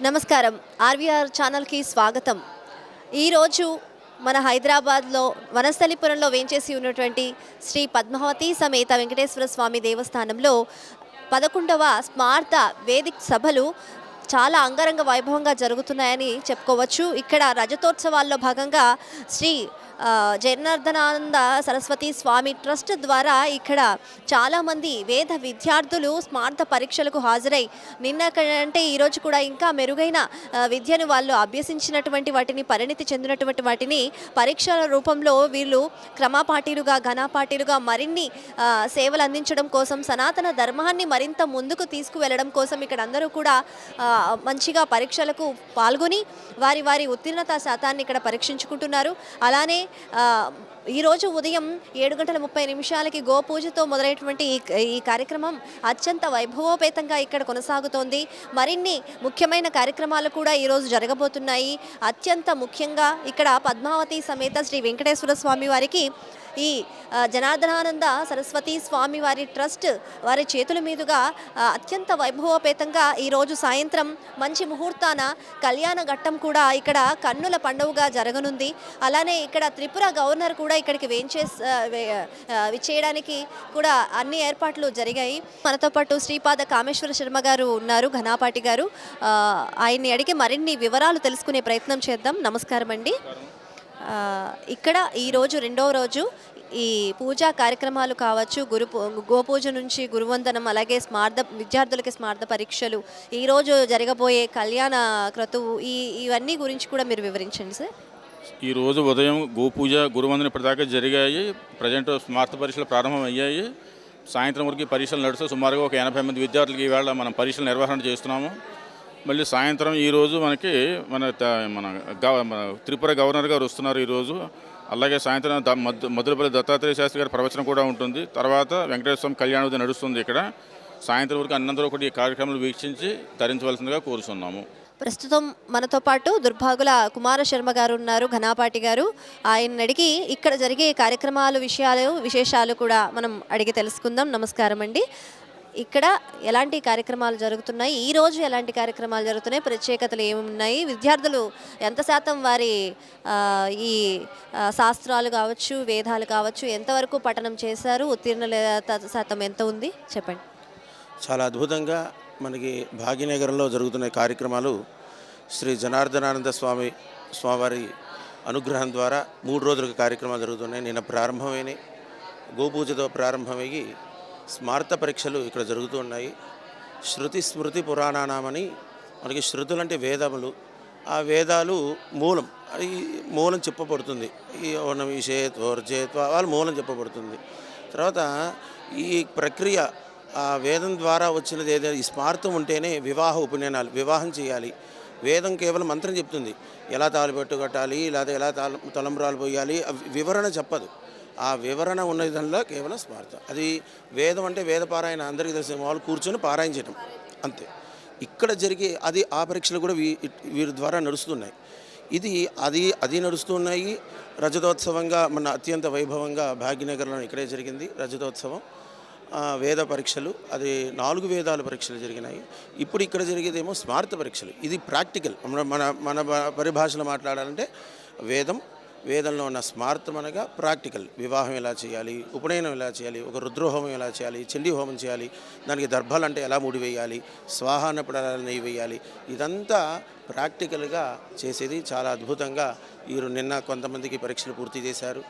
నమస్కారం. ఆర్వీఆర్ ఛానల్‌కి స్వాగతం. ఈరోజు మన హైదరాబాద్‌లో వనస్థలిపురంలో వేంచేసి ఉన్నటువంటి శ్రీ పద్మావతి సమేత వెంకటేశ్వర స్వామి దేవస్థానంలో 11వ స్మార్త వేదిక సభలు చాలా అంగరంగ వైభవంగా జరుగుతున్నాయని చెప్పుకోవచ్చు. ఇక్కడ రజతోత్సవాల్లో భాగంగా శ్రీ జనార్దనానంద సరస్వతి స్వామి ట్రస్ట్ ద్వారా ఇక్కడ చాలామంది వేద విద్యార్థులు స్మార్త పరీక్షలకు హాజరై నిన్న కంటే ఈరోజు కూడా ఇంకా మెరుగైన విద్యను వాళ్ళు అభ్యసించినటువంటి వాటిని పరిణితి చెందినటువంటి వాటిని పరీక్షల రూపంలో వీళ్ళు క్రమపాఠీలుగా ఘనపాఠీలుగా మరిన్ని సేవలు అందించడం కోసం సనాతన ధర్మాన్ని మరింత ముందుకు తీసుకువెళ్ళడం కోసం ఇక్కడ అందరూ కూడా మంచిగా పరీక్షలకు పాల్గొని వారి వారి ఉత్తీర్ణత శాతాన్ని ఇక్కడ పరీక్షించుకుంటున్నారు. అలానే ఈరోజు ఉదయం 7:30 గోపూజతో మొదలైనటువంటి ఈ కార్యక్రమం అత్యంత వైభవోపేతంగా ఇక్కడ కొనసాగుతోంది. మరిన్ని ముఖ్యమైన కార్యక్రమాలు కూడా ఈరోజు జరగబోతున్నాయి. అత్యంత ముఖ్యంగా ఇక్కడ పద్మావతి సమేత శ్రీ వెంకటేశ్వర స్వామి వారికి ఈ జనార్దనానంద సరస్వతి స్వామి వారి ట్రస్ట్ వారి చేతుల మీదుగా అత్యంత వైభవోపేతంగా ఈరోజు సాయంత్రం మంచి ముహూర్తాన కళ్యాణ ఘట్టం కూడా ఇక్కడ కన్నుల పండుగగా జరగనుంది. అలానే ఇక్కడ త్రిపుర గవర్నర్ కూడా ఇక్కడికి విచ్చేయడానికి కూడా అన్ని ఏర్పాట్లు జరిగాయి. మనతో పాటు శ్రీపాద కామేశ్వర శర్మ గారు ఉన్నారు, ఘనాపాటి గారు. ఆయన్ని అడిగి మరిన్ని వివరాలు తెలుసుకునే ప్రయత్నం చేద్దాం. నమస్కారం అండి. ఇక్కడ ఈరోజు రెండవ రోజు ఈ పూజా కార్యక్రమాలు కావచ్చు, గోపూజ నుంచి గురువందనం, అలాగే విద్యార్థులకి స్మార్త పరీక్షలు, ఈరోజు జరగబోయే కళ్యాణ క్రతువు, ఇవన్నీ గురించి కూడా మీరు వివరించండి సార్. ఈరోజు ఉదయం గోపూజ గురువందనం ఇప్పటిదాకా జరిగాయి. ప్రజెంట్ స్మార్త పరీక్షలు ప్రారంభం అయ్యాయి. సాయంత్రం వరకు పరీక్షలు నడుస్తూ సుమారుగా ఒక 80 మంది విద్యార్థులకి ఈవేళ మనం పరీక్షలు నిర్వహణ చేస్తున్నాము. మళ్ళీ సాయంత్రం ఈరోజు మన త్రిపుర గవర్నర్ గారు వస్తున్నారు ఈరోజు. అలాగే సాయంత్రం మధురపల్లి దత్తాత్రేయ శాస్త్రి గారి ప్రవచనం కూడా ఉంటుంది. తర్వాత వెంకటేశ్వర స్వామి కళ్యాణోదయం నడుస్తుంది. ఇక్కడ సాయంత్రం వరకు అందరూ కూడా ఈ కార్యక్రమాలు వీక్షించి తరించవలసిందిగా కోరుతున్నాము. ప్రస్తుతం మనతో పాటు దుర్భాగుల కుమార శర్మ గారు ఉన్నారు, ఘనాపాటి గారు. ఆయన అడిగి ఇక్కడ జరిగే కార్యక్రమాలు విశేషాలు కూడా మనం అడిగి తెలుసుకుందాం. నమస్కారం అండి. ఇక్కడ ఎలాంటి కార్యక్రమాలు జరుగుతున్నాయి, ఈరోజు ఎలాంటి కార్యక్రమాలు జరుగుతున్నాయి, ప్రత్యేకతలు ఏమున్నాయి, విద్యార్థులు ఎంత శాతం వారి ఈ శాస్త్రాలు కావచ్చు, వేదాలు కావచ్చు ఎంతవరకు పఠనం చేశారు, ఉత్తీర్ణత శాతం ఎంత ఉంది చెప్పండి. చాలా అద్భుతంగా మనకి భాగ్యనగరంలో జరుగుతున్న కార్యక్రమాలు శ్రీ జనార్దనానంద స్వామివారి అనుగ్రహం ద్వారా 3 రోజుల కార్యక్రమాలు జరుగుతున్నాయి. నిన్న ప్రారంభమైనవి, గోపూజతో ప్రారంభమయ్యి స్మార్త పరీక్షలు ఇక్కడ జరుగుతూ ఉన్నాయి. శృతి స్మృతి పురాణానామని మనకి శృతులు అంటే వేదములు, ఆ వేదాలు మూలం, అది మూలం చెప్పబడుతుంది. ఈ ఓనం ఈశేత్వర్జేత్వ వాళ్ళు మూలం చెప్పబడుతుంది. తర్వాత ఈ ప్రక్రియ ఆ వేదం ద్వారా వచ్చినది ఏదైనా ఈ స్మార్తం ఉంటేనే ఉపనయనాలు, వివాహం చేయాలి. వేదం కేవలం మంత్రం చెప్తుంది, ఎలా తాలిబెట్టు కట్టాలి, లేదా ఎలా తలంబ్రాలు పోయాలి, వివరణ చెప్పదు. ఆ వివరణ ఉన్న విధంగా కేవలం స్మార్త. అది వేదం అంటే వేదపారాయణ అందరికీ తెలిసిన వాళ్ళు కూర్చొని పారాయణ చేయడం అంతే. ఇక్కడ జరిగే ఆ పరీక్షలు కూడా వీరి ద్వారా నడుస్తున్నాయి. అది నడుస్తున్నాయి. రజతోత్సవంగా మన అత్యంత వైభవంగా భాగ్యనగర్లో ఇక్కడే జరిగింది రజతోత్సవం. వేద పరీక్షలు, అది 4 వేదాల పరీక్షలు జరిగినాయి. ఇప్పుడు ఇక్కడ జరిగేదేమో స్మార్త పరీక్షలు. ఇది ప్రాక్టికల్. మన పరిభాషలో మాట్లాడాలంటే వేదంలో ఉన్న స్మార్థం అనగా ప్రాక్టికల్. వివాహం ఎలా చేయాలి, ఉపనయనం ఎలా చేయాలి, ఒక రుద్రహోమం ఎలా చేయాలి, చండీ హోమం చేయాలి, దానికి దర్భాలు అంటే ఎలా ముడి వేయాలి, స్వాహ అన్నప్పుడు ఎలా నెయ్యి వేయాలి, ఇదంతా ప్రాక్టికల్గా చేసేది. చాలా అద్భుతంగా నిన్న కొంతమందికి పరీక్షలు పూర్తి చేశారు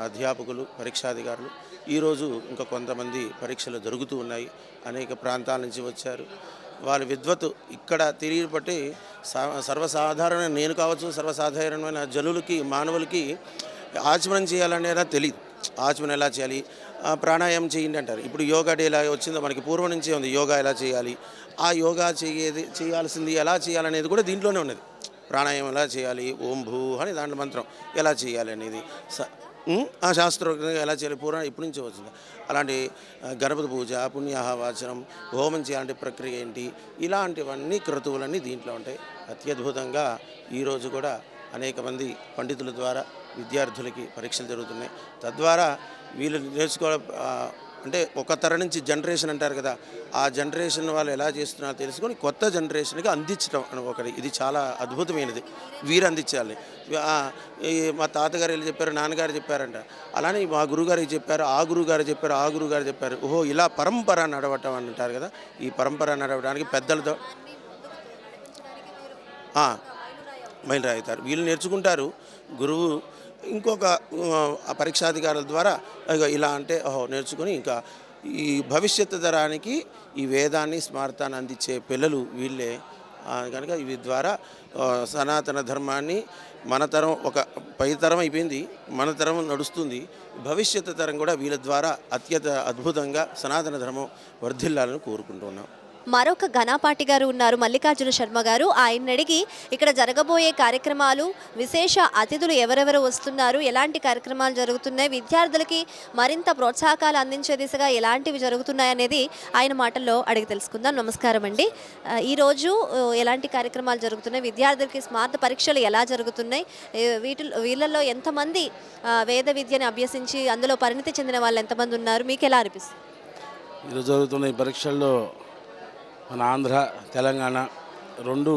అధ్యాపకులు, పరీక్షాధికారులు. ఈరోజు ఇంకా కొంతమంది పరీక్షలు జరుగుతూ ఉన్నాయి. అనేక ప్రాంతాల నుంచి వచ్చారు. వాళ్ళ విద్వత్తు ఇక్కడ తెలియబట్టి సర్వసాధారణ నేను కావచ్చు, సర్వసాధారణమైన జనులకి, మానవులకి ఆచమనం చేయాలనేలా తెలియదు. ఆచమనం ఎలా చేయాలి, ప్రాణాయామం చేయండి అంటారు. ఇప్పుడు యోగా డే ఎలా వచ్చిందో మనకి పూర్వం నుంచే ఉంది. యోగా ఎలా చేయాలి, ఆ యోగా చేయాల్సింది ఎలా చేయాలనేది కూడా దీంట్లోనే ఉన్నది. ప్రాణాయామం ఎలా చేయాలి, ఓం భూ అని దాంట్లో మంత్రం ఎలా చేయాలి అనేది ఆ శాస్త్రోక్తంగా ఎలా చేయాలి, పూర్వం ఇప్పటి నుంచే వచ్చింది. అలాంటి గణపతి పూజ, పుణ్యాహవాచనం, హోమం చేయాలంటే ప్రక్రియ ఏంటి, ఇలాంటివన్నీ క్రతువులన్నీ దీంట్లో ఉంటాయి. అత్యద్భుతంగా ఈరోజు కూడా అనేక మంది పండితుల ద్వారా విద్యార్థులకి పరీక్షలు జరుగుతున్నాయి. తద్వారా వీళ్ళు నేర్చుకోవడం అంటే ఒక తరం నుంచి జనరేషన్ అంటారు కదా, ఆ జనరేషన్ వాళ్ళు ఎలా చేస్తున్నారో తెలుసుకొని కొత్త జనరేషన్కి అందించడం అని ఒకటి, ఇది చాలా అద్భుతమైనది. వీరు అందించాలి. మా తాతగారు వెళ్ళి చెప్పారు, నాన్నగారు చెప్పారంట, అలానే మా గురుగారికి చెప్పారు, ఆ గురుగారు చెప్పారు, ఆ గురుగారు చెప్పారు. ఓహో, ఇలా పరంపర నడవటం అని అంటారు కదా, ఈ పరంపర నడవడానికి పెద్దలతో మైలురాయి అవుతారు. వీళ్ళు నేర్చుకుంటారు. గురువు ఇంకొక పరీక్షాధికారుల ద్వారా ఇలా అంటే ఓహో నేర్చుకొని ఇంకా ఈ భవిష్యత్తు తరానికి ఈ వేదాన్ని స్మార్తాన్ని అందించే పిల్లలు వీళ్ళే. కనుక ఇవి ద్వారా సనాతన ధర్మాన్ని మన తరం ఒక పై తరం అయిపోయింది, మన తరం నడుస్తుంది, భవిష్యత్తు తరం కూడా వీళ్ళ ద్వారా అత్యంత అద్భుతంగా సనాతన ధర్మం వర్ధిల్లాలని కోరుకుంటున్నాం. మరొక ఘనాపాటి గారు ఉన్నారు, మల్లికార్జున శర్మ గారు. ఆయన అడిగి ఇక్కడ జరగబోయే కార్యక్రమాలు, విశేష అతిథులు ఎవరెవరు వస్తున్నారు, ఎలాంటి కార్యక్రమాలు జరుగుతున్నాయి, విద్యార్థులకి మరింత ప్రోత్సాహకాలు అందించే దిశగా ఎలాంటివి జరుగుతున్నాయి అనేది ఆయన మాటల్లో అడిగి తెలుసుకుందాం. నమస్కారం అండి. ఈరోజు ఎలాంటి కార్యక్రమాలు జరుగుతున్నాయి, విద్యార్థులకి స్మార్త పరీక్షలు ఎలా జరుగుతున్నాయి, వీళ్ళల్లో ఎంతమంది వేద విద్యను అభ్యసించి అందులో పరిణితి చెందిన వాళ్ళు ఎంతమంది ఉన్నారు, మీకు ఎలా అనిపిస్తుంది? ఈరోజు జరుగుతున్న ఈ పరీక్షల్లో మన ఆంధ్ర, తెలంగాణ 2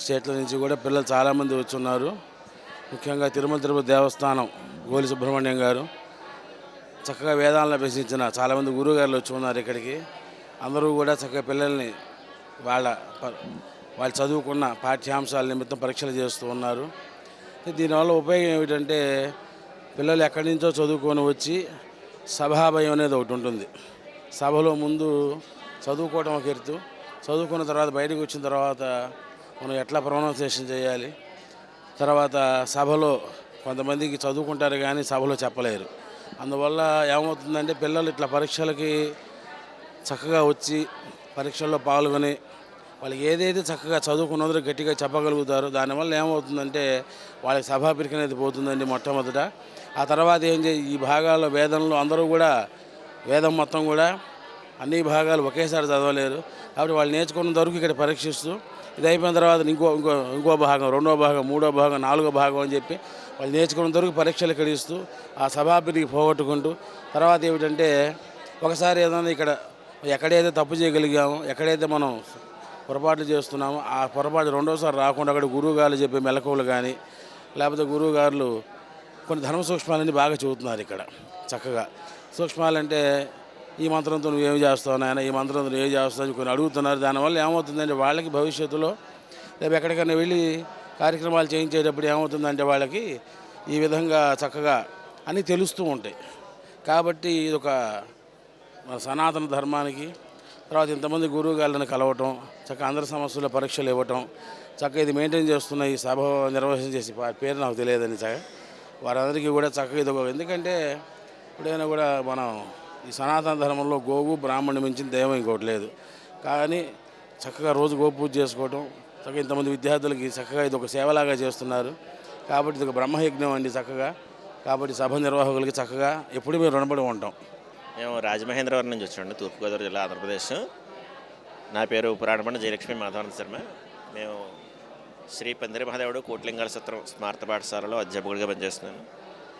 స్టేట్ల నుంచి కూడా పిల్లలు చాలామంది వచ్చున్నారు. ముఖ్యంగా తిరుపతి దేవస్థానం గోలి సుబ్రహ్మణ్యం గారు చక్కగా వేదాలను అభ్యసించిన చాలామంది గురువుగారులు వచ్చి ఉన్నారు ఇక్కడికి. అందరూ కూడా చక్కగా పిల్లల్ని వాళ్ళు చదువుకున్న పాఠ్యాంశాల నిమిత్తం పరీక్షలు చేస్తూ ఉన్నారు. దీనివల్ల ఉపయోగం ఏమిటంటే పిల్లలు ఎక్కడి నుంచో చదువుకొని వచ్చి సభాభయం అనేది ఒకటి ఉంటుంది. సభలో ముందు చదువుకోవడం ఒక ఎత్తు, చదువుకున్న తర్వాత బయటకు వచ్చిన తర్వాత మనం ఎట్లా ప్రొనౌన్సియేషన్ చేయాలి, తర్వాత సభలో కొంతమందికి చదువుకుంటారు కానీ సభలో చెప్పలేరు. అందువల్ల ఏమవుతుందంటే పిల్లలు ఇట్లా పరీక్షలకి చక్కగా వచ్చి పరీక్షల్లో పాల్గొని వాళ్ళకి ఏదైతే చక్కగా చదువుకున్నదో గట్టిగా చెప్పగలుగుతారో దానివల్ల ఏమవుతుందంటే వాళ్ళకి సభాపిరికి అనేది పోతుందండి మొట్టమొదట. ఆ తర్వాత ఈ భాగాల్లో వేదంలో అందరూ కూడా వేదం మొత్తం కూడా అన్ని భాగాలు ఒకేసారి చదవలేరు. కాబట్టి వాళ్ళు నేర్చుకున్నంత వరకు ఇక్కడ పరీక్షిస్తూ ఇది అయిపోయిన తర్వాత ఇంకో భాగం, 2వ భాగం, 3వ భాగం, 4వ భాగం అని చెప్పి వాళ్ళు నేర్చుకున్నంత వరకు పరీక్షలు ఇక్కడ ఇస్తూ ఆ సభాపిరికి పోగొట్టుకుంటూ తర్వాత ఏమిటంటే ఒకసారి ఏదైనా ఇక్కడ ఎక్కడైతే తప్పు చేయగలిగామో, ఎక్కడైతే మనం పొరపాట్లు చేస్తున్నామో ఆ పొరపాటు 2వసారి రాకుండా అక్కడ గురువుగారు చెప్పే మెలకువలు కానీ లేకపోతే గురువుగారులు కొన్ని ధర్మ సూక్ష్మాలన్నీ బాగా చెబుతున్నారు ఇక్కడ. చక్కగా సూక్ష్మాలంటే ఈ మంత్రంతో నువ్వేమి చేస్తావు నాయన, ఈ మంత్రంతో నువ్వు ఏం చేస్తావు కొన్ని అడుగుతున్నారు. దానివల్ల ఏమవుతుందంటే వాళ్ళకి భవిష్యత్తులో రేపు ఎక్కడికైనా వెళ్ళి కార్యక్రమాలు చేయించేటప్పుడు ఏమవుతుందంటే వాళ్ళకి ఈ విధంగా చక్కగా అన్నీ తెలుస్తూ ఉంటాయి. కాబట్టి ఇది ఒక మన సనాతన ధర్మానికి తర్వాత ఇంతమంది గురువు గారిని కలవటం, చక్కగా అందరి సమస్యల పరీక్షలు ఇవ్వటం, చక్కగా ఇది మెయింటైన్ చేస్తున్న ఈ సభ నిర్వహణ చేసి పేరు నాకు తెలియదని చక్కగా వారందరికీ కూడా చక్కగా ఇది ఎందుకంటే ఇప్పుడైనా కూడా మనం ఈ సనాతన ధర్మంలో గోవు బ్రాహ్మణుని మించిన దైవం ఇంకోటి లేదు. కానీ చక్కగా రోజు గోపూజ చేసుకోవటం, చక్కగా ఇంతమంది విద్యార్థులకి చక్కగా ఇది ఒక సేవలాగా చేస్తున్నారు. కాబట్టి ఇది ఒక బ్రహ్మయజ్ఞం అండి చక్కగా. కాబట్టి సభ నిర్వాహకులకి చక్కగా ఎప్పుడు మేము రుణపడి ఉంటాం. మేము రాజమహేంద్రవరం నుంచి వచ్చామండి, తూర్పుగోదావరి జిల్లా, ఆంధ్రప్రదేశ్. నా పేరు పురాణపండ జయలక్ష్మి మాధవానంద శర్మ. మేము శ్రీ పందిరి మహాదేవుడు కోట్లింగాల సత్రం స్మార్త పాఠశాలలో అధ్యాపకుడిగా పనిచేస్తున్నాను.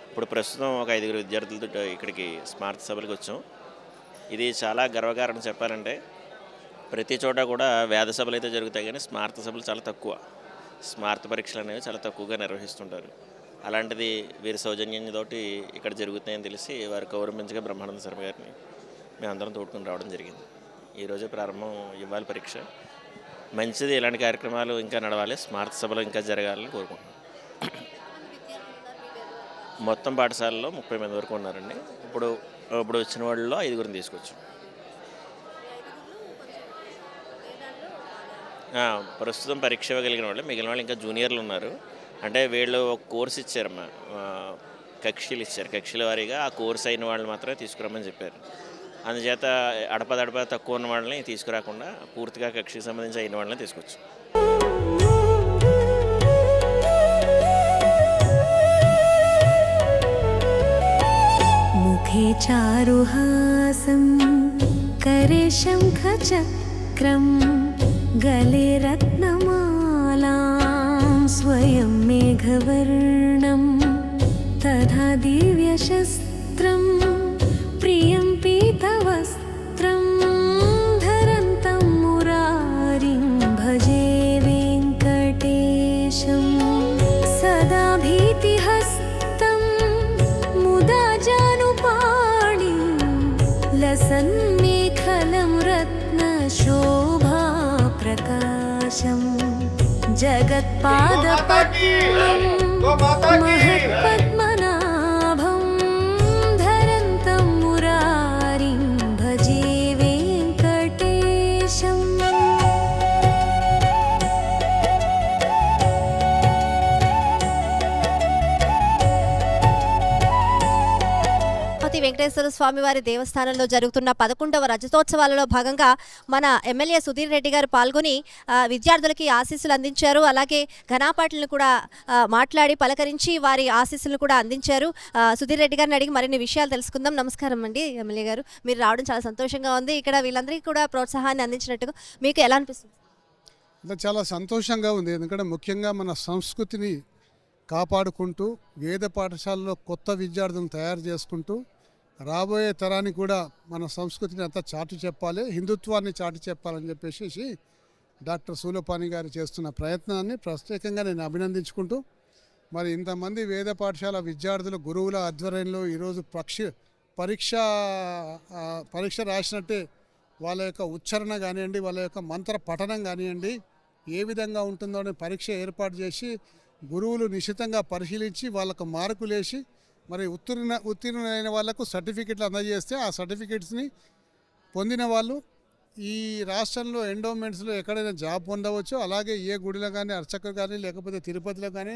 ఇప్పుడు ప్రస్తుతం ఒక 5గురు విద్యార్థులతో ఇక్కడికి స్మార్త సభలకు వచ్చాం. ఇది చాలా గర్వకారణం చెప్పాలంటే. ప్రతి చోట కూడా వేద సభలు అయితే జరుగుతాయి కానీ స్మార్త సభలు చాలా తక్కువ. స్మార్త పరీక్షలు అనేవి చాలా తక్కువగా నిర్వహిస్తుంటారు. అలాంటిది వీరి సౌజన్యంతోటి ఇక్కడ జరుగుతాయని తెలిసి వారు గౌరవించగా బ్రహ్మానంద శర్మ గారిని మేమందరం తోడుకుని రావడం జరిగింది. ఈరోజు ప్రారంభం ఇవ్వాలి పరీక్ష. మంచిది, ఇలాంటి కార్యక్రమాలు ఇంకా నడవాలి, స్మార్త సభలు ఇంకా జరగాలని కోరుకుంటున్నాం. మొత్తం పాఠశాలలో 30 మంది వరకు ఉన్నారండి. ఇప్పుడు వచ్చిన వాళ్ళలో 5గురిని తీసుకొచ్చాం. ప్రస్తుతం పరీక్ష ఇవ్వగలిగిన వాళ్ళు, మిగిలిన వాళ్ళు ఇంకా జూనియర్లు ఉన్నారు. అంటే వీళ్ళు ఒక కోర్సు ఇచ్చారమ్మా, కక్షలు ఇచ్చారు. కక్షల వారీగా ఆ కోర్సు అయిన వాళ్ళు మాత్రమే తీసుకురామని చెప్పారు. అందుచేత అడపదడప తక్కువ ఉన్న వాళ్ళని తీసుకురాకుండా పూర్తిగా కక్షకి సంబంధించి అయిన వాళ్ళని తీసుకొచ్చాం. मुखे चारुहासं करे शङ्खचक्रं गले रत्नमालां स्वयं मेघवर्णं तथा दिव्यशस्त्रं प्रियं पीतवस्त्रं धरन्तं मुरारिं भजे वेङ्कटेशं सदा भीतिहस्तं मुदा जानुपाणिं लसन्मेखलं रत्नशोभाप्रकाशं जगत्पादपद्मं महत्पद्मनाभं धरन्तं मुरारिं भजे वेङ्कटेशम् తిరుపతి వెంకటేశ్వర స్వామి వారి దేవస్థానంలో జరుగుతున్న 11వ రజతోత్సవాలలో భాగంగా మన ఎమ్మెల్యే సుధీర్ రెడ్డి గారు పాల్గొని విద్యార్థులకి ఆశీస్సులు అందించారు. అలాగే ఘనాపాటలను కూడా మాట్లాడి పలకరించి వారి ఆశీస్సులు కూడా అందించారు. సుధీర్ రెడ్డి గారిని అడిగి మరిన్ని విషయాలు తెలుసుకుందాం. నమస్కారం అండి ఎమ్మెల్యే గారు, మీరు రావడం చాలా సంతోషంగా ఉంది. ఇక్కడ వీళ్ళందరికీ కూడా ప్రోత్సాహాన్ని అందించినట్టుగా మీకు ఎలా అనిపిస్తుంది? చాలా సంతోషంగా ఉంది. ఎందుకంటే ముఖ్యంగా మన సంస్కృతిని కాపాడుకుంటూ వేద పాఠశాలలో కొత్త విద్యార్థులను తయారు చేసుకుంటూ రాబోయే తరానికి కూడా మన సంస్కృతిని అంతా చాటి చెప్పాలి, హిందుత్వాన్ని చాటి చెప్పాలని చెప్పేసి డాక్టర్ సూలపాని గారు చేస్తున్న ప్రయత్నాన్ని ప్రత్యేకంగా నేను అభినందించుకుంటూ, మరి ఇంతమంది వేద పాఠశాల విద్యార్థులు గురువుల ఆధ్వర్యంలో ఈరోజు పరీక్ష రాసినట్టే వాళ్ళ యొక్క ఉచ్చారణ కానివ్వండి, వాళ్ళ యొక్క మంత్ర పఠనం కానివ్వండి ఏ విధంగా ఉంటుందో అని పరీక్ష ఏర్పాటు చేసి గురువులు నిశితంగా పరిశీలించి వాళ్ళకు మార్కులేసి మరి ఉత్తీర్ణులైన వాళ్లకు సర్టిఫికెట్లు అందజేస్తే ఆ సర్టిఫికెట్స్ని పొందిన వాళ్ళు ఈ రాష్ట్రంలో ఎండోమెంట్స్లో ఎక్కడైనా జాబ్ పొందవచ్చు. అలాగే ఏ గుడిలో కానీ అర్చకులు కానీ లేకపోతే తిరుపతిలో కానీ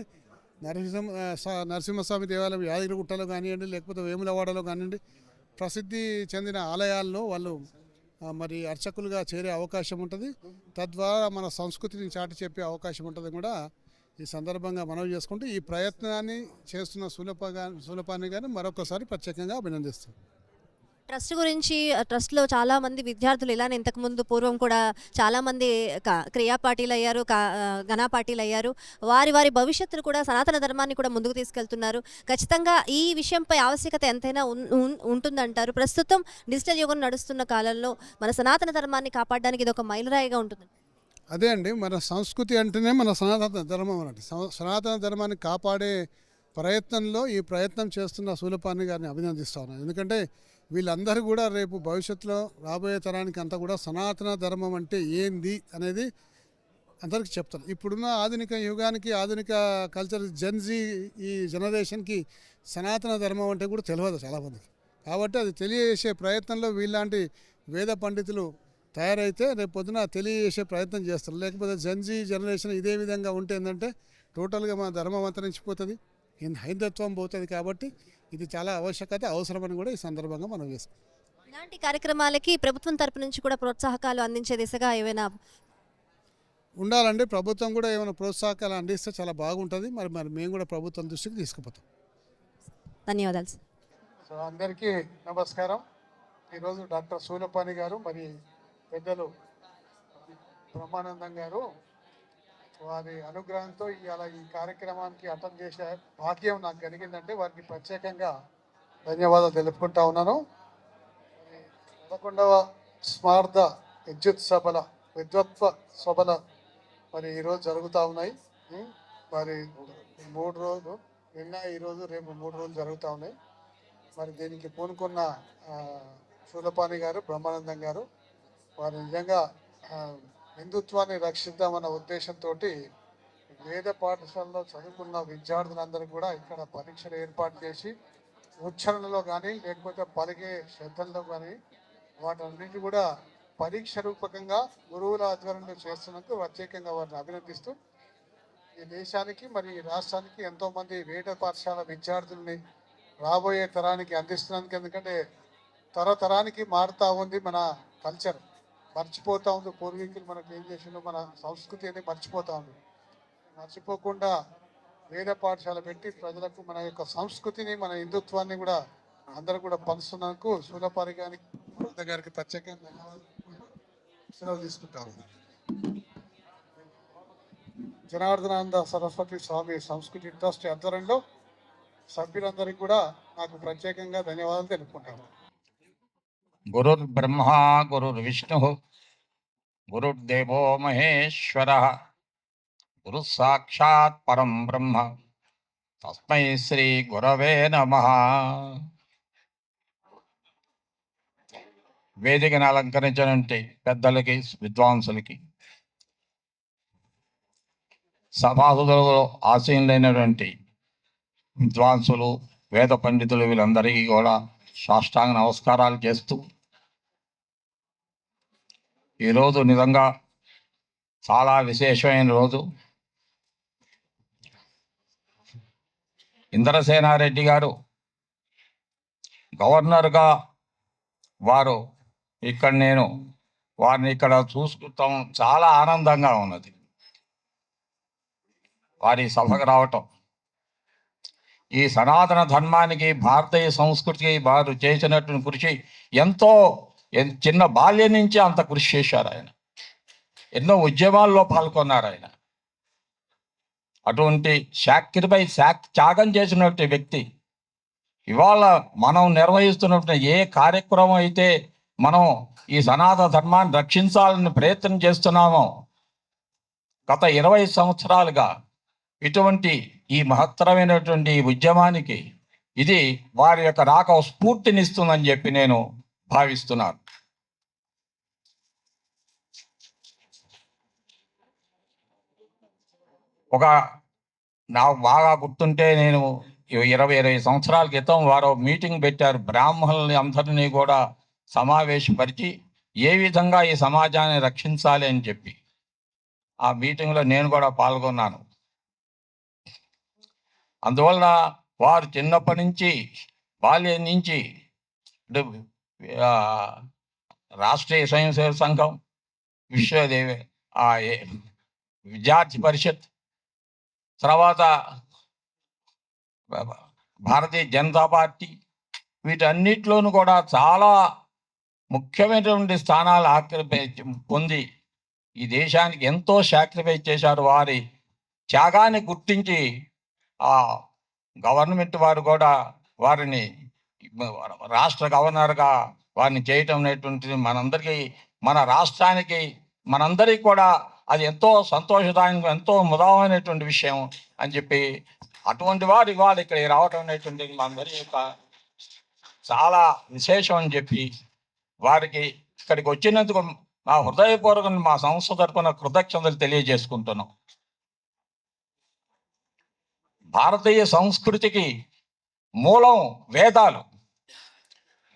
నరసింహస్వామి దేవాలయం యాదగిరిగుట్టలో కానివ్వండి, లేకపోతే వేములవాడలో కానివ్వండి, ప్రసిద్ధి చెందిన ఆలయాల్లో వాళ్ళు మరి అర్చకులుగా చేరే అవకాశం ఉంటుంది. తద్వారా మన సంస్కృతిని చాటి చెప్పే అవకాశం ఉంటుంది కూడా ఈ సందర్భంగా మనవి చేసుకుంటూ ఈ ప్రయత్నాన్ని చేస్తున్న సూలపాని గారిని మరొకసారి ప్రత్యేకంగా అభినందిస్తాం. ట్రస్ట్ గురించి, ట్రస్ట్లో చాలామంది విద్యార్థులు ఇలానే ఇంతకుముందు పూర్వం కూడా చాలామంది క్రియా పార్టీలు అయ్యారు, ఘనా పార్టీలు అయ్యారు. వారి భవిష్యత్తును కూడా సనాతన ధర్మాన్ని కూడా ముందుకు తీసుకెళ్తున్నారు. ఖచ్చితంగా ఈ విషయంపై ఆవశ్యకత ఎంతైనా ఉంటుందంటారు. ప్రస్తుతం డిజిటల్ యుగం నడుస్తున్న కాలంలో మన సనాతన ధర్మాన్ని కాపాడడానికి ఇది ఒక మైలురాయిగా ఉంటుంది. అదే అండి, మన సంస్కృతి అంటేనే మన సనాతన ధర్మం అన్నట్టు. సనాతన ధర్మాన్ని కాపాడే ప్రయత్నంలో ఈ ప్రయత్నం చేస్తున్న సూలపాని గారిని అభినందిస్తా ఉన్నాను. ఎందుకంటే వీళ్ళందరూ కూడా రేపు భవిష్యత్తులో రాబోయే తరానికి అంతా కూడా సనాతన ధర్మం అంటే ఏంది అనేది అందరికీ చెప్తారు. ఇప్పుడున్న ఆధునిక యుగానికి, ఆధునిక కల్చర్ జెన్జీ ఈ జనరేషన్కి సనాతన ధర్మం అంటే కూడా తెలియదు చాలామందికి. కాబట్టి అది తెలియజేసే ప్రయత్నంలో వీళ్ళలాంటి వేద పండితులు తయారైతే రేపు పొద్దున తెలియజేసే ప్రయత్నం చేస్తారు. లేకపోతే జెన్జీ జనరేషన్ ఇదే విధంగా ఉంటే ఏంటంటే టోటల్గా మన ధర్మం అంతరించిపోతుంది, హైందత్వం పోతుంది. కాబట్టి ఇది చాలా ఆవశ్యకత, అవసరమని కూడా ఈ సందర్భంగా మనం చేస్తాం. ఇలాంటి కార్యక్రమాలకి ప్రభుత్వం తరపు నుంచి కూడా ప్రోత్సాహకాలు అందించే దిశగా ఏమైనా ఉండాలండి. ప్రభుత్వం కూడా ఏమైనా ప్రోత్సాహకాలు అందిస్తే చాలా బాగుంటుంది. మరి మేము కూడా ప్రభుత్వం దృష్టికి తీసుకుపోతాం. ధన్యవాదాలు సార్. సో అందరికీ నమస్కారం. ఈరోజు డాక్టర్ సూలపాని గారు మరి పెద్దలు బ్రహ్మానందం గారు వారి అనుగ్రహంతో ఇవాళ ఈ కార్యక్రమానికి అటెండ్ చేసే భాగ్యం నాకు కలిగిందంటే వారికి ప్రత్యేకంగా ధన్యవాదాలు తెలుపుకుంటా ఉన్నాను. 11వ స్మార్థ విద్వత్వ సభల మరి ఈరోజు జరుగుతూ ఉన్నాయి. మరి 3 రోజులు, నిన్న ఈరోజు రేపు 3 రోజులు జరుగుతూ ఉన్నాయి. మరి దీనికి పూనుకున్న సూలపాని గారు, బ్రహ్మానందం గారు వారు నిజంగా హిందుత్వాన్ని రక్షిద్దామన్న ఉద్దేశంతో వేద పాఠశాలలో చదువుకున్న విద్యార్థులందరికీ కూడా ఇక్కడ పరీక్షలు ఏర్పాటు చేసి ఉచ్చారణలో కానీ లేకపోతే పలికే శ్రద్ధల్లో కానీ వాటన్నిటి కూడా పరీక్ష రూపకంగా గురువుల ఆధ్వర్యంలో చేస్తున్నందుకు ప్రత్యేకంగా వారిని అభినందిస్తూ ఈ దేశానికి మరి ఈ రాష్ట్రానికి ఎంతోమంది వేద పాఠశాల విద్యార్థుల్ని రాబోయే తరానికి అందిస్తున్నందుకు. ఎందుకంటే తరతరానికి మారుతూ ఉంది మన కల్చర్, మర్చిపోతూ ఉంది. పూర్వీకులు మనకు ఏం చేసిందో మన సంస్కృతి అనేది మర్చిపోతూ ఉంది. మర్చిపోకుండా వేద పాఠశాల పెట్టి ప్రజలకు మన యొక్క సంస్కృతిని, మన హిందుత్వాన్ని కూడా అందరూ కూడా పంచుతున్నందుకు సూలపాని గారికి ప్రత్యేకంగా ధన్యవాదాలు తీసుకుంటాము. జనార్దనానంద సరస్వతి స్వామి సంస్కృతి ట్రస్ట్ ఆధ్వర్యంలో సభ్యులందరికీ కూడా నాకు ప్రత్యేకంగా ధన్యవాదాలు తెలుపుకుంటాను. గురుర్బ్రహ్మా గురుర్విష్ణుః గురుర్దేవో మహేశ్వరः గురు సాక్షాత్ పరం బ్రహ్మ తస్మై శ్రీ గురవే నమః. వేదికను అలంకరించినటువంటి పెద్దలకి, విద్వాంసులకి, సభాసదులలో ఆశీనులైనటువంటి విద్వాంసులు, వేద పండితులు వీళ్ళందరికీ కూడా సాష్టాంగ నమస్కారాలు చేస్తూ, ఈరోజు నిజంగా చాలా విశేషమైన రోజు. ఇంద్రసేనారెడ్డి గారు గవర్నర్గా వారు నేను వారిని ఇక్కడ చూసుకుంటాం, చాలా ఆనందంగా ఉన్నది. వారి సభకు రావటం, ఈ సనాతన ధర్మానికి, భారతీయ సంస్కృతికి వారు చేసినటువంటి కృషి ఎంతో, చిన్న బాల్యం నుంచి అంత కృషి చేశారు ఆయన. ఎన్నో ఉద్యమాల్లో పాల్గొన్నారు ఆయన. అటువంటి త్యాగం చేసినటువంటి వ్యక్తి ఇవాళ మనం నిర్వహిస్తున్నటువంటి ఏ కార్యక్రమం అయితే మనం ఈ సనాతన ధర్మాన్ని రక్షించాలని ప్రయత్నం చేస్తున్నామో, గత 20 సంవత్సరాలుగా ఇటువంటి ఈ మహత్తరమైనటువంటి ఉద్యమానికి ఇది వారి యొక్క రాక స్ఫూర్తినిస్తుందని చెప్పి నేను భావిస్తున్నాను. నాకు బాగా గుర్తుంటే, నేను 20 సంవత్సరాల క్రితం వారు మీటింగ్ పెట్టారు. బ్రాహ్మణుల్ని అందరినీ కూడా సమావేశపరిచి ఏ విధంగా ఈ సమాజాన్ని రక్షించాలి అని చెప్పి ఆ మీటింగ్లో నేను కూడా పాల్గొన్నాను. అందువలన వారు చిన్నప్పటి నుంచి, బాల్యం నుంచి రాష్ట్రీయ స్వయం సేవక సంఘం, విశ్వదేవి విద్యార్థి పరిషత్, తర్వాత భారతీయ జనతా పార్టీ, వీటన్నిటిలోనూ కూడా చాలా ముఖ్యమైనటువంటి స్థానాలు పొంది ఈ దేశానికి ఎంతో సాక్రిఫైస్ చేశారు. వారి త్యాగాన్ని గుర్తించి ఆ గవర్నమెంట్ వారు కూడా వారిని రాష్ట్ర గవర్నర్గా వారిని చేయటం అనేటువంటిది మనందరికీ, మన రాష్ట్రానికి, మనందరికీ కూడా అది ఎంతో సంతోషదాయకం, ఎంతో ముదామైనటువంటి విషయం అని చెప్పి, అటువంటి వారు ఇవాళ ఇక్కడ రావటం అనేటువంటిది మనందరి యొక్క చాలా విశేషం అని చెప్పి, వారికి ఇక్కడికి వచ్చినందుకు మా హృదయపూర్వకంగా మా సంస్థ తరపున కృతజ్ఞతలు తెలియజేసుకుంటున్నాం. భారతీయ సంస్కృతికి మూలం వేదాలు.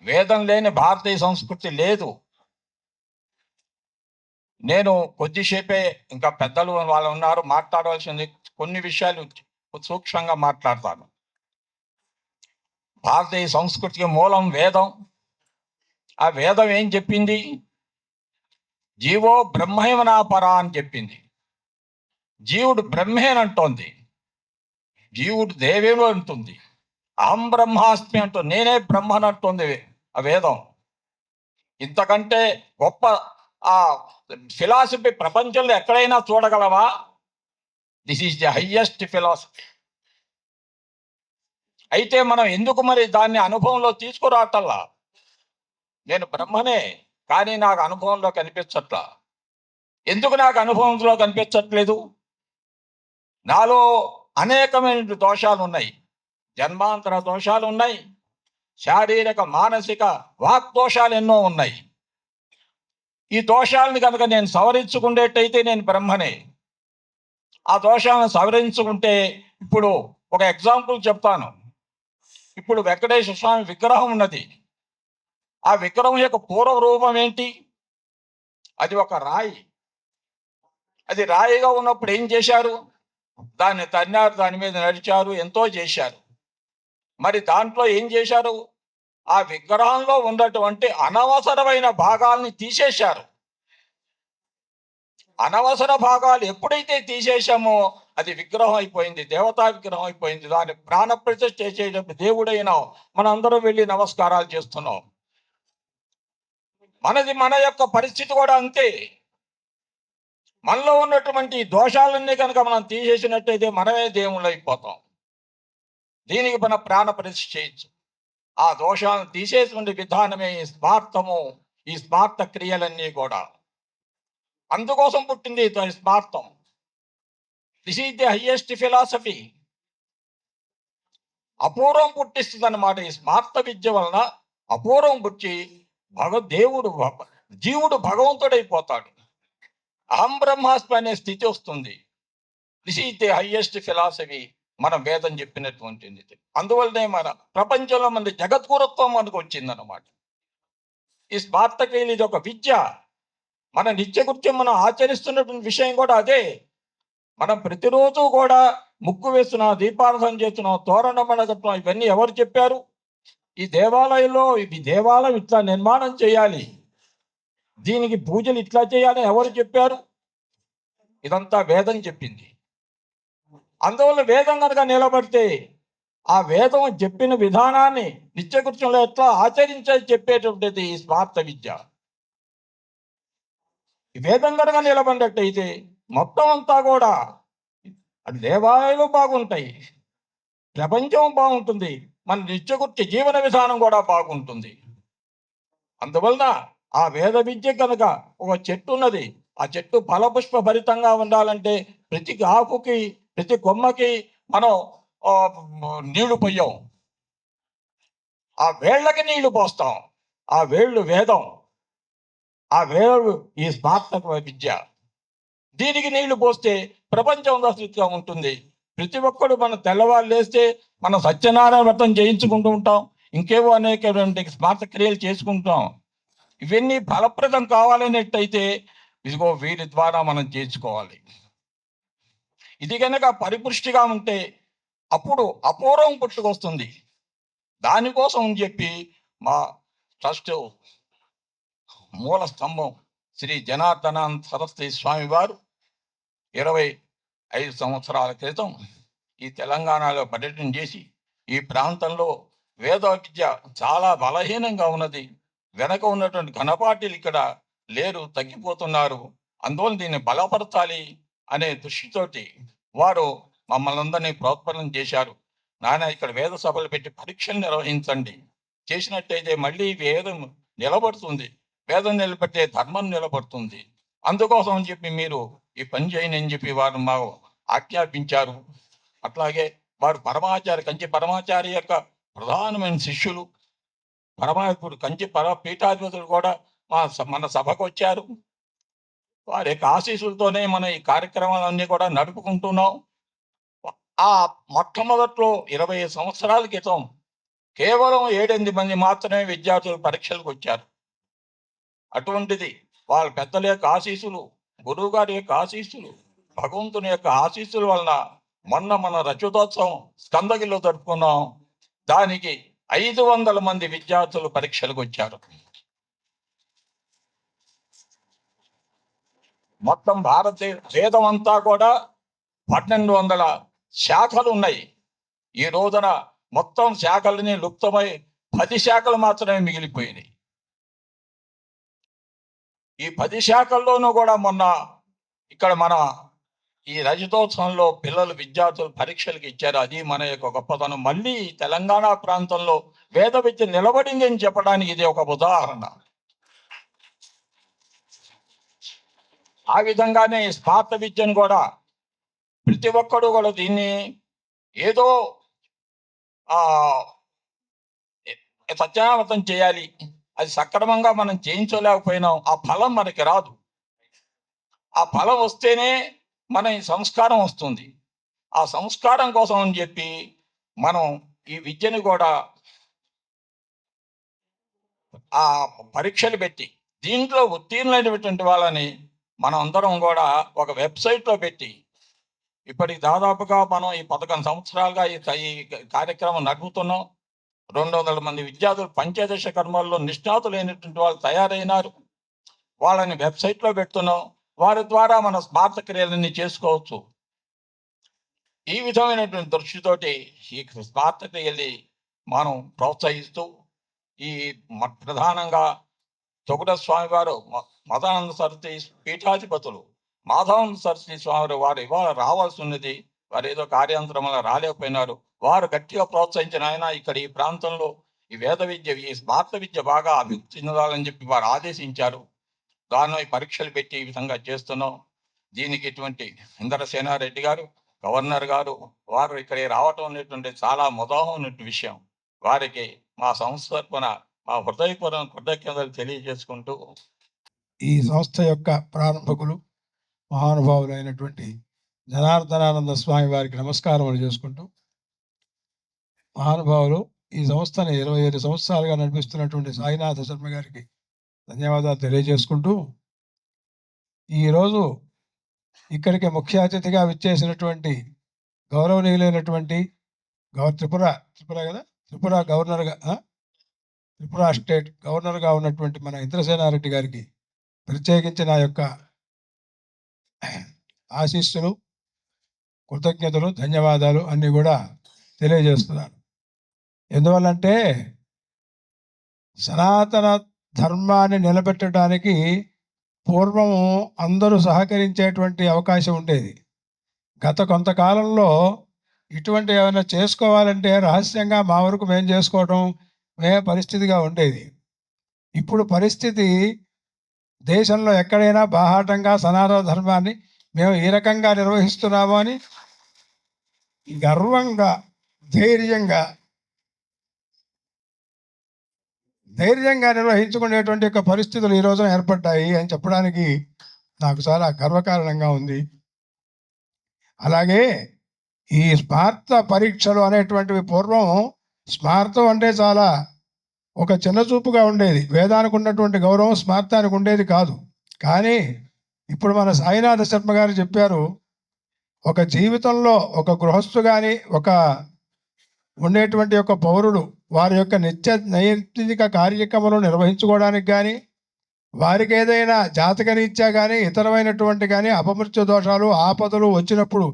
వేదం లేని భారతీయ సంస్కృతి లేదు. నేను కొద్దిసేపే, ఇంకా పెద్దలు వాళ్ళు ఉన్నారు, మాట్లాడవలసింది కొన్ని విషయాలు సూక్ష్మంగా మాట్లాడతాను. భారతీయ సంస్కృతికి మూలం వేదం. ఆ వేదం ఏం చెప్పింది? జీవో బ్రహ్మేవనా పరా అని చెప్పింది. జీవుడు బ్రహ్మేనంటోంది, జీవుడు దేవేమో అంటుంది, అహం బ్రహ్మాస్మి అంటుంది, నేనే బ్రహ్మని అంటుంది ఆ వేదం. ఇంతకంటే గొప్ప ఆ ఫిలాసఫీ ప్రపంచంలో ఎక్కడైనా చూడగలవా? This is the highest philosophy. అయితే మనం ఎందుకు మరి దాన్ని అనుభవంలో తీసుకురావటల్లా? నేను బ్రహ్మనే, కానీ నాకు అనుభవంలో కనిపించట్లా. ఎందుకు నాకు అనుభవంలో కనిపించట్లేదు? నాలో అనేకమైన దోషాలు ఉన్నాయి. జన్మాంతర దోషాలు ఉన్నాయి, శారీరక, మానసిక, వాక్ దోషాలు ఎన్నో ఉన్నాయి. ఈ దోషాలను కనుక నేను సవరించుకునేటైతే నేను బ్రహ్మనే. ఆ దోషాలను సవరించుకుంటే, ఇప్పుడు ఒక ఎగ్జాంపుల్ చెప్తాను. ఇప్పుడు వెంకటేశ్వర స్వామి విగ్రహం ఉన్నది. ఆ విగ్రహం యొక్క పూర్వ రూపం ఏంటి? అది ఒక రాయి. అది రాయిగా ఉన్నప్పుడు ఏం చేశారు? దాన్ని తన్నారు, దాని మీద నడిచారు, ఎంతో చేశారు. మరి దాంట్లో ఏం చేశారు? ఆ విగ్రహంలో ఉన్నటువంటి అనవసరమైన భాగాల్ని తీసేశారు. అనవసర భాగాలు ఎప్పుడైతే తీసేశామో అది విగ్రహం అయిపోయింది, దేవతా విగ్రహం అయిపోయింది. దాన్ని ప్రాణప్రతిష్ఠ చేసేటప్పుడు దేవుడైనా మనందరం వెళ్ళి నమస్కారాలు చేస్తున్నాం. మన యొక్క పరిస్థితి కూడా అంతే. మనలో ఉన్నటువంటి దోషాలన్నీ కనుక మనం తీసేసినట్టయితే మనమే దేవుళ్ళు అయిపోతాం. దీనికి మన ప్రాణ ప్రతిష్ఠ చేయొచ్చు. ఆ దోషాలను తీసేటువంటి విధానమే ఈ స్మార్తము, ఈ స్మార్త క్రియలన్నీ కూడా. అందుకోసం పుట్టింది ఈ స్మార్తం. This is the highest philosophy. అపూర్వం పుట్టిస్తుంది అన్నమాట. ఈ స్మార్త విద్య వలన అపూర్వం పుట్టి దేవుడు జీవుడు భగవంతుడైపోతాడు. అహం బ్రహ్మాస్మి అనే స్థితి వస్తుంది. This is the highest philosophy, మనం వేదం చెప్పినటువంటిది. అందువల్లనే మన ప్రపంచంలో మన జగద్గురుత్వం మనకు వచ్చిందన్నమాట. ఈ స్మార్త క్రియలు ఇది ఒక విద్య. మన నిత్యకృత్యం మనం ఆచరిస్తున్నటువంటి విషయం కూడా అదే. మనం ప్రతిరోజు కూడా ముగ్గు వేస్తున్నాం, దీపారాధన చేస్తున్నాం, తోరణం కట్టున్నాం. ఇవన్నీ ఎవరు చెప్పారు? ఈ దేవాలయంలో ఈ దేవాలయం ఇట్లా నిర్మాణం చేయాలి, దీనికి పూజలు ఇట్లా చేయాలని ఎవరు చెప్పారు? ఇదంతా వేదం చెప్పింది. అందువల్ల వేదం కనుక నిలబడితే ఆ వేదం చెప్పిన విధానాన్ని నిత్యకృత్యంలో ఎట్లా ఆచరించాలి చెప్పేటువంటిది ఈ స్మార్త విద్య. ఈ వేదం కనుక నిలబడినట్టయితే మొత్తం అంతా కూడా దేవాలయాలు బాగుంటాయి, ప్రపంచం బాగుంటుంది, మన నిత్యకృత్య జీవన విధానం కూడా బాగుంటుంది. అందువలన ఆ వేద విద్య కనుక ఒక చెట్టు ఉన్నది, ఆ చెట్టు ఫలపుష్ప భరితంగా ఉండాలంటే ప్రతి ఆకుకి ప్రతి కొమ్మకి మనం నీళ్లు పోయాం, ఆ వేళ్ళకి నీళ్లు పోస్తాం. ఆ వేళ్ళు వేదం, ఆ వేళ్ళు ఈ స్మార్త విద్య. దీనికి నీళ్లు పోస్తే ప్రపంచం స్థితిగా ఉంటుంది. ప్రతి ఒక్కడు మన తెల్లవారు లేస్తే మనం సత్యనారాయణ వ్రతం చేయించుకుంటూ ఉంటాం, ఇంకేవో అనేకటువంటి స్మార్త క్రియలు చేసుకుంటాం. ఇవన్నీ ఫలప్రదం కావాలనేటైతే ఇదిగో వీరి ద్వారా మనం చేసుకోవాలి. ఇది కనుక పరిపుష్టిగా ఉంటే అప్పుడు అపూర్వం పుట్టుకొస్తుంది. దానికోసం అని చెప్పి మా ట్రస్ట్ మూల స్తంభం శ్రీ జనార్దనానంద సరస్వతి స్వామి వారు 25 సంవత్సరాల క్రితం ఈ తెలంగాణలో పర్యటన చేసి ఈ ప్రాంతంలో వేద విద్య చాలా బలహీనంగా ఉన్నది, వెనక ఉన్నటువంటి ఘనపాఠీలు ఇక్కడ లేరు, తగ్గిపోతున్నారు, అందువల్ల దీన్ని బలపరచాలి అనే దృష్టితోటి వారు మమ్మల్ని అందరినీ ప్రోత్సాహం చేశారు. నాయన ఇక్కడ వేద సభలు పెట్టి పరీక్షలు నిర్వహించండి, చేసినట్టయితే మళ్ళీ వేదం నిలబడుతుంది, వేదం నిలబెట్టే ధర్మం నిలబడుతుంది. అందుకోసం అని చెప్పి మీరు ఈ పని చేయని అని చెప్పి వారు మాకు ఆజ్ఞాపించారు. అట్లాగే వారు కంచి పరమాచారి యొక్క ప్రధానమైన శిష్యులు, పరమాత్ముడు కంచి పీఠాధిపతులు కూడా మన సభకు వచ్చారు. వారి యొక్క ఆశీస్సులతోనే మనం ఈ కార్యక్రమాలన్నీ కూడా నడుపుకుంటున్నాం. ఆ మొట్టమొదట్లో 20 సంవత్సరాల క్రితం కేవలం 7-8 మంది మాత్రమే విద్యార్థులు పరీక్షలకు వచ్చారు. అటువంటిది వాళ్ళ పెద్దల యొక్క ఆశీస్సులు, గురువు గారి యొక్క ఆశీస్సులు, భగవంతుని యొక్క ఆశీస్సుల వలన మొన్న మన రజతోత్సవం స్కందగిరిలో జరుపుకున్నాం. దానికి 500 మంది విద్యార్థులు పరీక్షలకు వచ్చారు. మొత్తం భారతదేశ వేదం అంతా కూడా 1200 శాఖలు ఉన్నాయి. ఈ రోజున మొత్తం శాఖలని లుప్తమై 10 శాఖలు మాత్రమే మిగిలిపోయినాయి. ఈ 10 శాఖల్లోనూ కూడా మొన్న ఇక్కడ మన ఈ రజతోత్సవంలో పిల్లలు విద్యార్థులు పరీక్షలకు ఇచ్చారు. అది మన యొక్క గొప్పతనం. మళ్ళీ తెలంగాణ ప్రాంతంలో వేద విద్య నిలబడింది అని చెప్పడానికి ఇది ఒక ఉదాహరణ. ఆ విధంగానే స్మార్త విద్యను కూడా ప్రతి ఒక్కడు కూడా దీన్ని ఏదో సత్యావతం చేయాలి, అది సక్రమంగా మనం చేయించలేకపోయినాం, ఆ ఫలం మనకి రాదు. ఆ ఫలం వస్తేనే మన ఈ సంస్కారం వస్తుంది. ఆ సంస్కారం కోసం అని చెప్పి మనం ఈ విద్యను కూడా ఆ పరీక్షలు పెట్టి దీంట్లో ఉత్తీర్ణులైనటువంటి వాళ్ళని మనం అందరం కూడా ఒక వెబ్సైట్లో పెట్టి ఇప్పటికి దాదాపుగా మనం ఈ 11 సంవత్సరాలుగా ఈ కార్యక్రమం నడుపుతున్నాం. 200 మంది విద్యార్థులు పంచదశ కర్మల్లో నిష్ణాతులైనటువంటి వాళ్ళు తయారైనారు. వాళ్ళని వెబ్సైట్లో పెడుతున్నాం. వారి ద్వారా మన స్మార్త క్రియలన్నీ చేసుకోవచ్చు. ఈ విధమైనటువంటి దృష్టితోటి ఈ స్మార్త క్రియల్ని మనం ప్రోత్సహిస్తూ ఈ ప్రధానంగా తొగుట స్వామి వారు మదానంద సరస్వతి పీఠాధిపతులు మాధవానంద సరస్వతి స్వామి వారు ఇవాళ రావాల్సి ఉన్నది. వారు ఏదో కార్యాంతరం వల్ల రాలేకపోయినారు. వారు గట్టిగా ప్రోత్సహించిన ఆయన ఇక్కడ ఈ ప్రాంతంలో ఈ వేద విద్య, ఈ స్మార్త విద్య బాగా అభివృద్ధి చెందాలని చెప్పి వారు ఆదేశించారు. దానిపై పరీక్షలు పెట్టి ఈ విధంగా చేస్తున్నాం. దీనికి ఇటువంటి ఇంద్రసేనారెడ్డి గారు, గవర్నర్ గారు వారు ఇక్కడికి రావటం అనేటువంటి చాలా ముదాహమైన విషయం. వారికి మా సంస్థ తరపున మా హృదయపూర్వక కృతజ్ఞతలు తెలియజేసుకుంటూ, ఈ సంస్థ యొక్క ప్రారంభకులు మహానుభావులైనటువంటి జనార్దనానంద స్వామి వారికి నమస్కారములు చేసుకుంటూ, మహానుభావులు ఈ సంస్థని 27 సంవత్సరాలుగా నడిపిస్తున్నటువంటి సాయినాథ శర్మ గారికి ధన్యవాదాలు తెలియజేసుకుంటూ, ఈరోజు ఇక్కడికి ముఖ్య అతిథిగా విచ్చేసినటువంటి గౌరవనీయులైనటువంటి త్రిపుర గవర్నర్గా త్రిపుర స్టేట్ గవర్నర్గా ఉన్నటువంటి మన ఇంద్రసేనారెడ్డి గారికి ప్రత్యేకించి నా యొక్క ఆశీస్సులు, కృతజ్ఞతలు, ధన్యవాదాలు అన్నీ కూడా తెలియజేస్తున్నాను. ఎందువల్లంటే సనాతన ధర్మాన్ని నిలబెట్టడానికి పూర్వం అందరూ సహకరించేటువంటి అవకాశం ఉండేది. గత కొంతకాలంలో ఇటువంటి ఏమైనా చేసుకోవాలంటే రహస్యంగా మా వరకు మేము చేసుకోవడం పరిస్థితిగా ఉండేది. ఇప్పుడు పరిస్థితి దేశంలో ఎక్కడైనా బాహాటంగా సనాతన ధర్మాన్ని మేము ఈ రకంగా నిర్వహిస్తున్నాము అని గర్వంగా ధైర్యంగా నిర్వహించుకునేటువంటి యొక్క పరిస్థితులు ఈ రోజున ఏర్పడ్డాయి అని చెప్పడానికి నాకు చాలా గర్వకారణంగా ఉంది. అలాగే ఈ స్మార్త పరీక్షలు అనేటువంటివి పూర్వం స్మార్తం అంటే చాలా ఒక చిన్న చూపుగా ఉండేది. వేదానికి ఉన్నటువంటి గౌరవం స్మార్తానికి ఉండేది కాదు. కానీ ఇప్పుడు మన సాయినాథ శర్మ గారు చెప్పారు, ఒక జీవితంలో ఒక గృహస్థు కానీ ఒక ఉండేటువంటి ఒక పౌరుడు వారి యొక్క నైతిక కార్యక్రమాలను నిర్వహించుకోవడానికి కానీ, వారికి ఏదైనా జాతకరీత్యా కానీ ఇతరమైనటువంటి కానీ అపమృత్యు దోషాలు ఆపదలు వచ్చినప్పుడు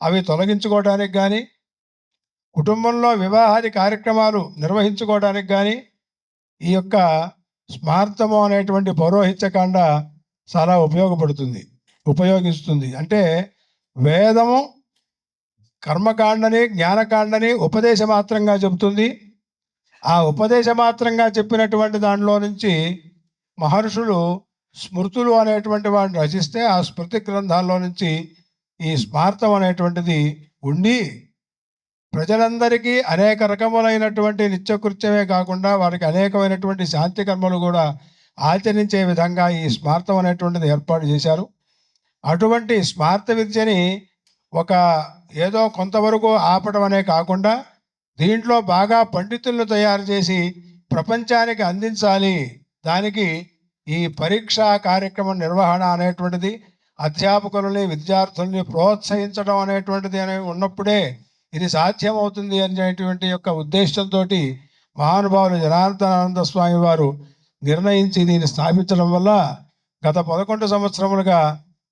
అవి తొలగించుకోవడానికి కానీ, కుటుంబంలో వివాహాది కార్యక్రమాలు నిర్వహించుకోవడానికి కానీ ఈ యొక్క స్మార్తము అనేటువంటి పౌరోహిత్యకాండ చాలా ఉపయోగిస్తుంది. అంటే వేదము కర్మకాండని జ్ఞానకాండని ఉపదేశమాత్రంగా చెబుతుంది. ఆ ఉపదేశమాత్రంగా చెప్పినటువంటి దానిలో నుంచి మహర్షులు స్మృతులు అనేటువంటి వాటిని రచిస్తే ఆ స్మృతి గ్రంథాల్లో నుంచి ఈ స్మార్తం అనేటువంటిది ఉండి ప్రజలందరికీ అనేక రకములైనటువంటి నిత్యకృత్యమే కాకుండా వారికి అనేకమైనటువంటి శాంతి కర్మలు కూడా ఆచరించే విధంగా ఈ స్మార్తం అనేటువంటిది ఏర్పాటు చేశారు. అటువంటి స్మార్త విద్యని ఒక ఏదో కొంతవరకు ఆపడం అనే కాకుండా దీంట్లో బాగా పండితులను తయారు చేసి ప్రపంచానికి అందించాలి. దానికి ఈ పరీక్షా కార్యక్రమం నిర్వహణ అనేటువంటిది, అధ్యాపకులని విద్యార్థుల్ని ప్రోత్సహించడం అనేటువంటిది ఉన్నప్పుడే ఇది సాధ్యమవుతుంది అనేటువంటి యొక్క ఉద్దేశంతో మహానుభావులు జనార్దనానంద స్వామి వారు నిర్ణయించి దీన్ని స్థాపించడం వల్ల గత 11 సంవత్సరములుగా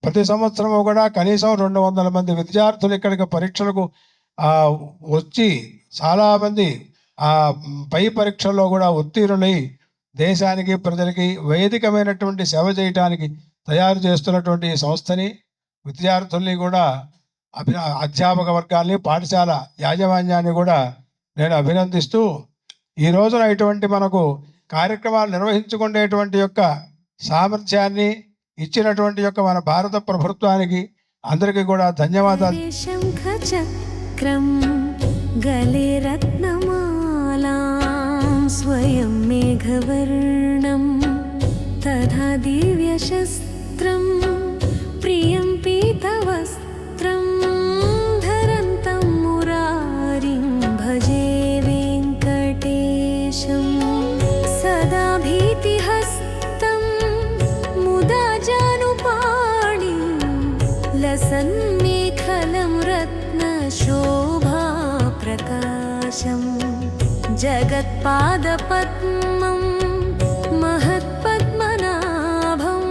ప్రతి సంవత్సరము కూడా కనీసం 200 మంది విద్యార్థులు ఇక్కడికి పరీక్షలకు వచ్చి చాలామంది పై పరీక్షల్లో కూడా ఉత్తీర్ణులై దేశానికి ప్రజలకి వైదికమైనటువంటి సేవ చేయడానికి తయారు చేస్తున్నటువంటి ఈ సంస్థని, విద్యార్థుల్ని కూడా అధ్యాపక వర్గాల్ని, పాఠశాల యాజమాన్యాన్ని కూడా నేను అభినందిస్తూ, ఈ రోజున ఇటువంటి మనకు కార్యక్రమాలు నిర్వహించుకునేటువంటి యొక్క సామర్థ్యాన్ని ఇచ్చినటువంటి యొక్క మన భారత ప్రభుత్వానికి అందరికీ కూడా ధన్యవాదాలు. శంఖ చక్రం గలే రత్నమాలా స్వయం మేఘవర్ణం తథా దివ్యశస్త్రం ప్రియం పీతవస్త్రం ధరంతం మురారిం భజే వెంకటేశం సదా భీతిహస్తం ముదా జానుపాణిం లసన్మేఖలం రత్నశోభా ప్రకాశం జగత్పాదపద్మం మహత్పద్మనాభం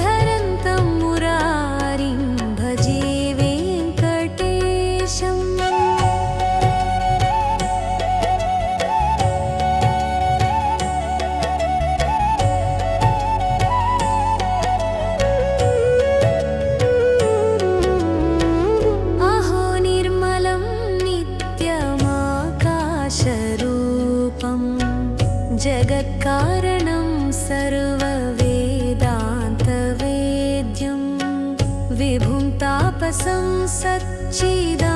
ధరంతం మురారిం భజే వెంకటేశం. అహో నిర్మలం నిత్యమాకాశరూపం सच्चिदानन्दं